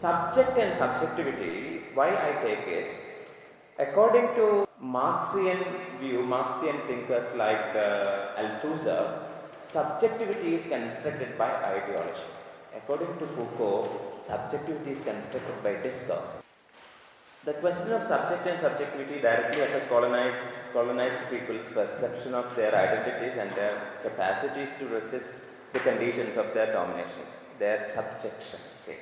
subject and subjectivity, why I take is, according to Marxian view, Marxian thinkers like Althusser, subjectivity is constructed by ideology. According to Foucault, subjectivity is constructed by discourse. The question of subject and subjectivity directly affects colonized people's perception of their identities and their capacities to resist the conditions of their domination, their subjection. Okay.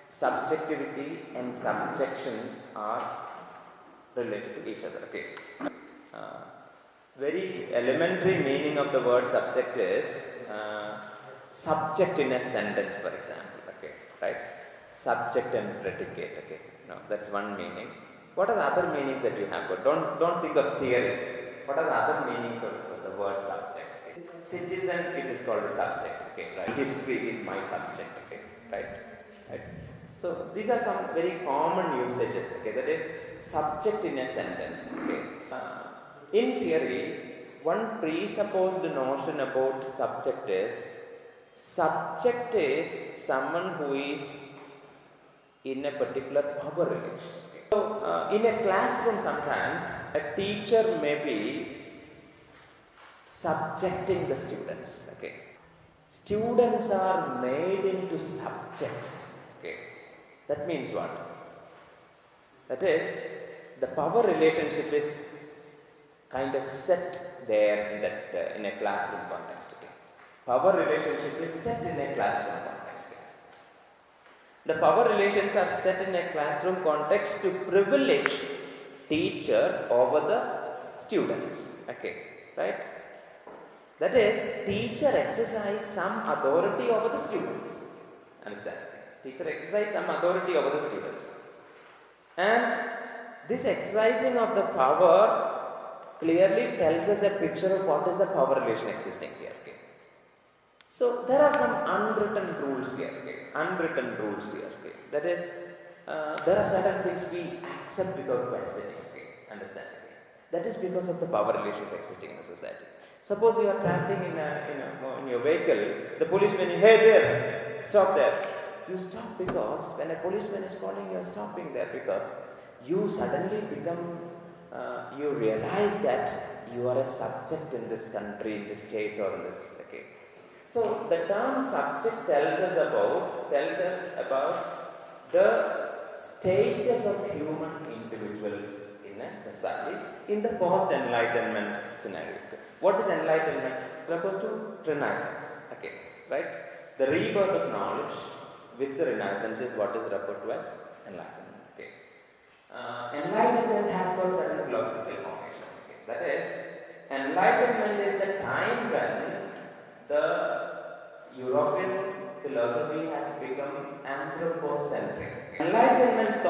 Subjectivity and subjection are related to each other. Okay. Very elementary meaning of the word subject is subject in a sentence, for example. Okay, right? Subject and predicate. Okay, no, that's one meaning. What are the other meanings that you have got? Don't think of theory. What are the other meanings of the word subject? Okay? Citizen, it is called a subject. Okay, right? History is my subject. Okay, right. So these are some very common usages. Okay, that is subject in a sentence. Okay. In theory, one presupposed notion about subject is someone who is in a particular power relation. So, in a classroom sometimes a teacher may be subjecting the students. Okay. Students are made into subjects. Okay. That means what? That is, the power relationship is kind of set there in that in a classroom context. Okay. Power relationship is set in a classroom context. Okay. The power relations are set in a classroom context to privilege teacher over the students. Okay, right? That is, teacher exercise some authority over the students. Understand? Teacher exercise some authority over the students. And this exercising of the power clearly tells us a picture of what is the power relation existing here. Okay. So there are some unwritten rules here. Okay. Unwritten rules here. Okay. That is, there are certain things we accept without questioning. Okay. Understand? Okay. That is because of the power relations existing in the society. Suppose you are traveling in your vehicle, the policeman is, hey there, stop there. You stop because when a policeman is calling, you are stopping there because you suddenly become, you realize that you are a subject in this country, in this state or in this, okay. So the term subject tells us about the status of human individuals in a society in the post-enlightenment scenario. What is enlightenment? It refers to Renaissance, okay, right? The rebirth of knowledge with the Renaissance is what is referred to as enlightenment. Okay. Enlightenment has got certain philosophical foundations. Okay. That is, enlightenment is the time when the European philosophy has become anthropocentric. Enlightenment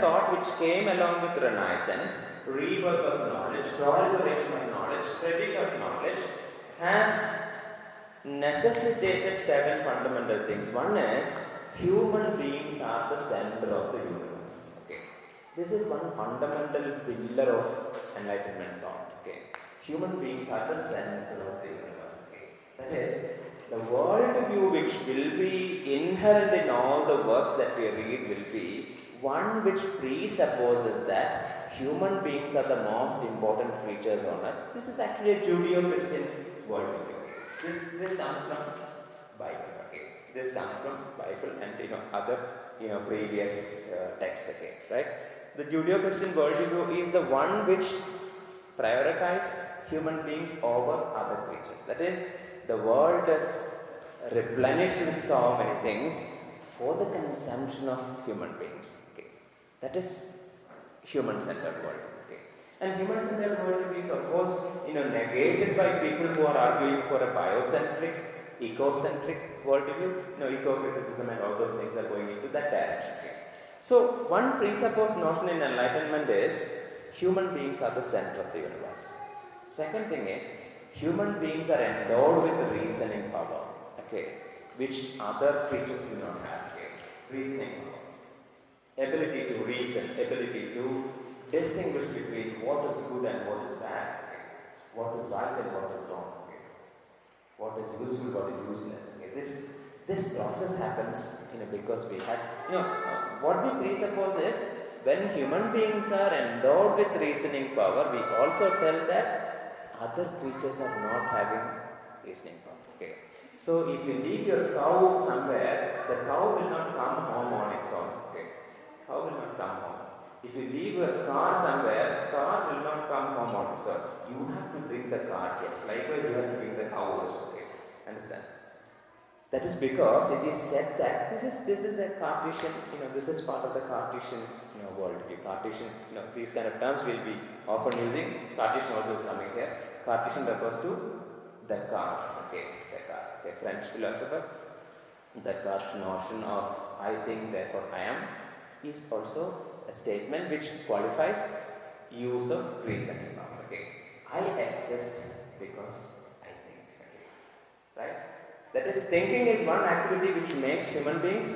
thought which came along with Renaissance, rebirth of knowledge, proliferation of knowledge, spreading of knowledge, has necessitated certain fundamental things. One is, human beings are the center of the universe. Okay. This is one fundamental pillar of enlightenment thought. Okay. Human beings are the center of the universe. Okay. That is, the world view which will be inherent in all the works that we read will be one which presupposes that human beings are the most important creatures on earth. This is actually a Judeo-Christian worldview. This comes from Bible. Okay. This comes from Bible and other previous texts. Okay, right? The Judeo-Christian worldview is the one which prioritizes human beings over other creatures. That is, the world is replenished with so many things for the consumption of human beings. Okay. That is human-centered world. Okay. And human-centered worldview is, of course, negated by people who are arguing for a biocentric, ecocentric worldview. Eco-criticism and all those things are going into that direction. Okay. So, one presupposed notion in enlightenment is human beings are the center of the universe. Second thing is, human beings are endowed with reasoning power, okay, which other creatures do not have. Okay. Reasoning power, ability to reason, ability to distinguish between what is good and what is bad, okay. What is right and what is wrong, okay. What is useful, what is useless. Okay. This process happens, because we had, what we presuppose is when human beings are endowed with reasoning power, we also tell that other creatures are not having reasoning power. Okay. So if you leave your cow somewhere, the cow will not come home on its own. Okay. Cow will not come home. If you leave your car somewhere, car will not come home on its own. You have to bring the car here. Likewise, you have to bring the cow also. Okay. Understand? That is because it is said that this is a Cartesian, this is part of the Cartesian worldview. Cartesian, these kind of terms we'll be often using. Cartesian also is coming here. Cartesian refers to Descartes. Okay, Descartes, a French philosopher. Descartes' notion of I think, therefore I am is also a statement which qualifies use of reasoning power. Okay, I exist because I think. Okay. Right? That is, thinking is one activity which makes human beings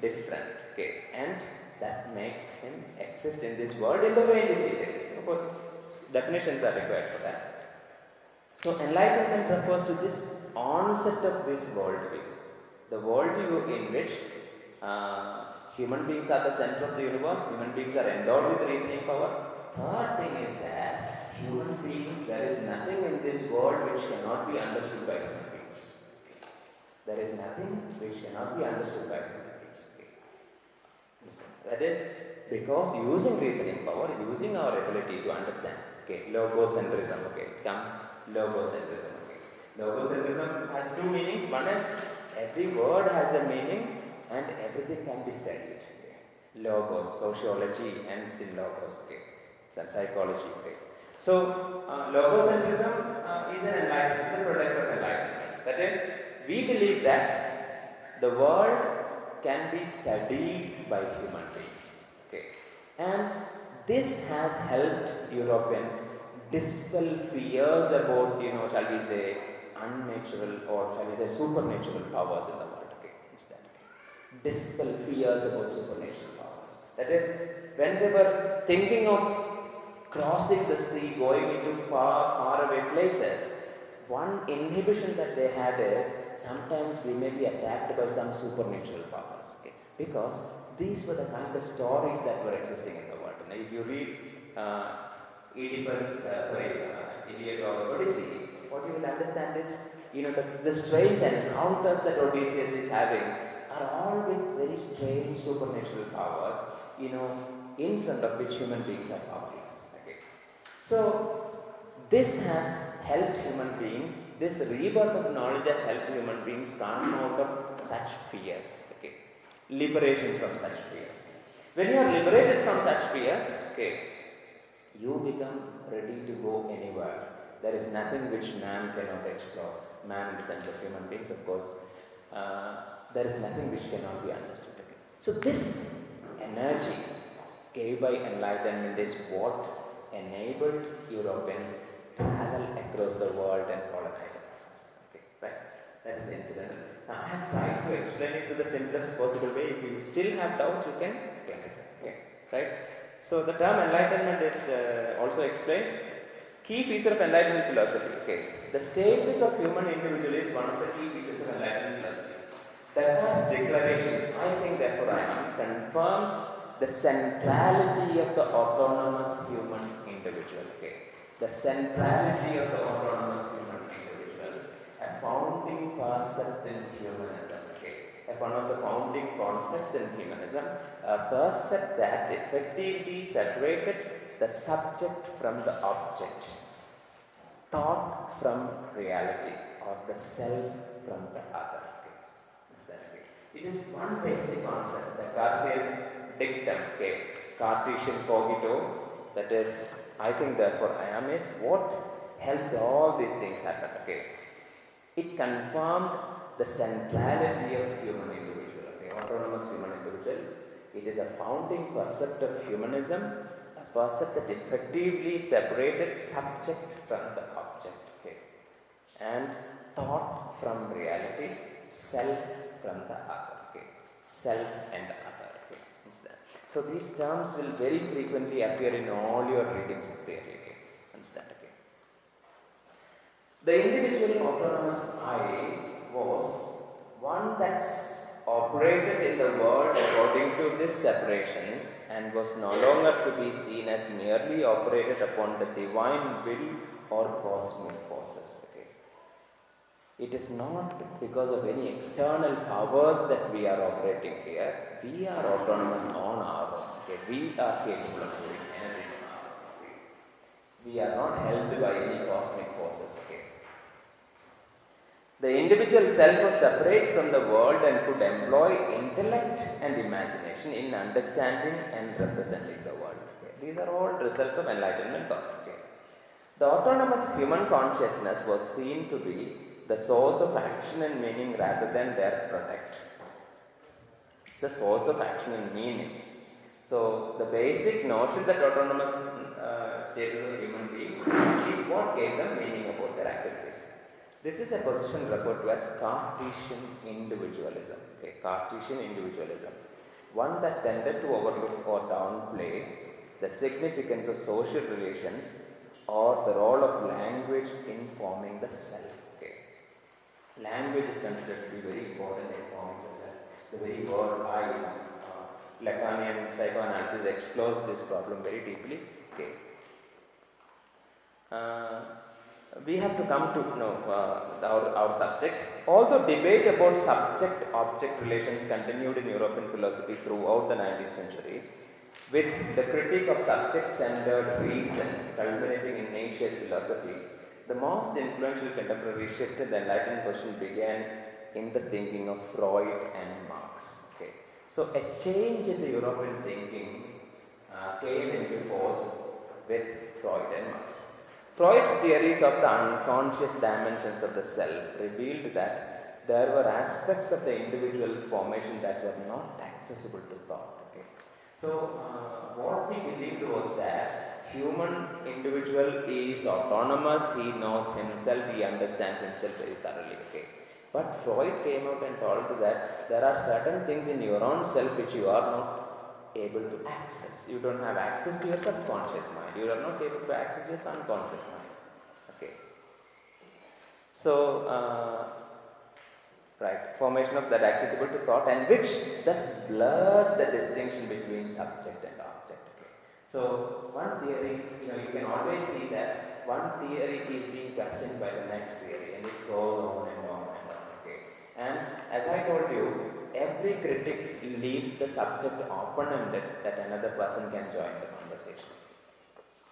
different. Okay, and that makes him exist in this world in the way in which he is existing. Of course, definitions are required for that. So enlightenment refers to this onset of this worldview. The worldview in which human beings are the center of the universe, human beings are endowed with reasoning power. Third thing is that human beings, there is nothing in this world which cannot be understood by human beings. There is nothing which cannot be understood by human beings. That is because using reasoning power, using our ability to understand. Okay, logocentrism. Okay, comes logocentrism. Okay, logocentrism has two meanings. One is every word has a meaning and everything can be studied. Okay. Logos, sociology ends in logos. Okay, it's a psychology. Okay, so logocentrism is an enlightenment, is a product of enlightenment. That is, we believe that the world can be studied by human beings. Okay, and this has helped Europeans dispel fears about, shall we say, unnatural or shall we say supernatural powers in the world. Okay, instead, dispel fears about supernatural powers. That is, when they were thinking of crossing the sea, going into far away places, one inhibition that they had is sometimes we may be attacked by some supernatural powers. Okay? Because these were the kind of stories that were existing in the world. And if you read Iliad or Odyssey, what you will understand is, the strange encounters that Odysseus is having are all with very strange supernatural powers, in front of which human beings are powerless. Okay? So this has helped human beings, this rebirth of knowledge has helped human beings come out of such fears. Okay? Liberation from such fears. When you are liberated from such fears, okay, you become ready to go anywhere. There is nothing which man cannot explore. Man in the sense of human beings, of course. There is nothing which cannot be understood. Okay? So this energy gave by enlightenment is what enabled Europeans to travel across the world and colonize us. Okay, right? That is incidental. Now I have tried to explain it to the simplest possible way. If you still have doubts, you can clarify. Okay, right? So the term enlightenment is also explained. Key feature of enlightenment philosophy. Okay, the status of human individual is one of the key features of enlightenment philosophy. Descartes' declaration, I think therefore I am, confirmed the centrality of the autonomous human individual. Okay, the centrality of the autonomous human individual, a founding concept in humanism. Okay, one of the founding concepts in humanism, a concept that effectively separated the subject from the object, thought from reality, or the self from the other. Okay. It is one basic concept, the Cartesian dictum, okay, Cartesian cogito, that is, I think therefore I am, is what helped all these things happen. Okay. It confirmed the centrality of human individual, okay, autonomous human individual. It is a founding concept of humanism, a concept that effectively separated subject from the object, okay, and thought from reality, self from the other, okay, self and the other. Okay. So these terms will very frequently appear in all your readings of theory. Okay. Understand? Okay. The individual autonomous I was one that's operated in the world according to this separation and was no longer to be seen as merely operated upon the divine will or cosmic forces. Okay. It is not because of any external powers that we are operating here. We are autonomous on our own. Okay. We are capable of doing anything on our own. Okay. We are not held by any cosmic forces. Okay. The individual self was separate from the world and could employ intellect and imagination in understanding and representing the world. Okay. These are all results of enlightenment thought. Okay. The autonomous human consciousness was seen to be the source of action and meaning rather than their product. The source of action and meaning. So, the basic notion that autonomous status of human beings is what gave them meaning about their activities. This is a position referred to as Cartesian individualism. Okay, Cartesian individualism. One that tended to overlook or downplay the significance of social relations or the role of language in forming the self. Okay. Language is considered to be very important in forming the self. The very word I, Lacanian psychoanalysis explores this problem very deeply. Okay. We have to come to know our subject. Although debate about subject-object relations continued in European philosophy throughout the 19th century, with the critique of subject-centered reason culminating in Nietzsche's philosophy, the most influential contemporary shift in the enlightened question began in the thinking of Freud and Marx. Okay. So a change in the European thinking came into force with Freud and Marx. Freud's theories of the unconscious dimensions of the self revealed that there were aspects of the individual's formation that were not accessible to thought. Okay. So, what we believed was that human individual is autonomous, he knows himself, he understands himself very thoroughly. Okay. But Freud came out and told that there are certain things in your own self which you are not able to access. You don't have access to your subconscious mind. You are not able to access your unconscious mind. Okay. So, right, formation of that accessible to thought and which thus blurred the distinction between subject and object. Okay. So, one theory, you can always see that one theory is being questioned by the next theory and it goes on and on and on. Okay. And as I told you, every critic leaves the subject open-ended that another person can join the conversation.